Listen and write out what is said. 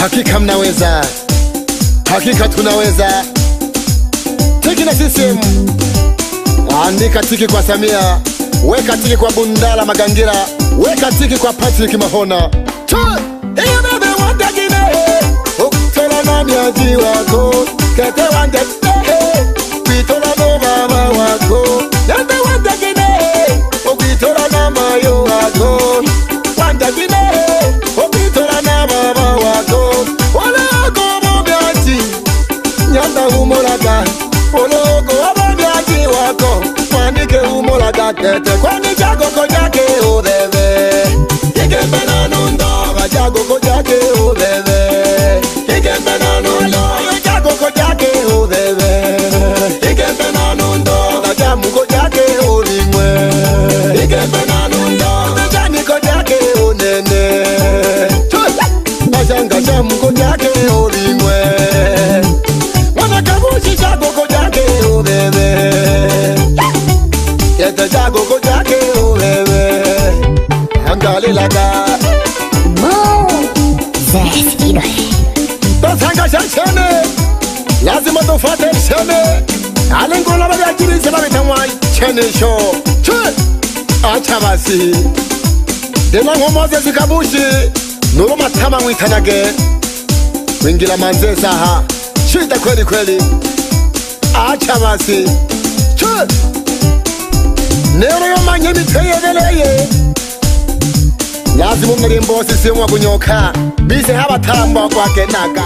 Hakika mnaweza, hakika tunaweza. Tiki na CCM. Andika tiki kwa Samia, weka tiki kwa Bundala Magangira, weka tiki kwa Patrick Mahona. Iyo bebe wandagine, ukitola na miaji wako, kete wandagine, ukitola no mama wako. Bebe wandagine, ukitola na mayo wako, wandagine, ukitola na mama wako. Wala gomo miaji, nyanda humolaga, wala gomo miaji wako, manike humolaga kete, kwani jago kojake udebe. Ikembe na nundo, jago kojake udebe. Ikembe na nundo, jago kojake udebe. Ikembe na nundo, jamu kojake ulimwe. Ikembe na nundo, jani kojake unene. Najanga jamu kojake ulimwe. Wanakabushi jago kojake udebe. Yete jago kojake udebe. Angalilaka Tosanga shane lazima tufate shane alengola bali akiri sema bitamwa chene show acha basi dena ngomoze zikabushi nuru matama mwitanage wingila manze saha shida kweli kweli acha basi nero yomanye miteyeleye lazima umwe mbosi simwa kunyoka bise haba tambo kwake naka.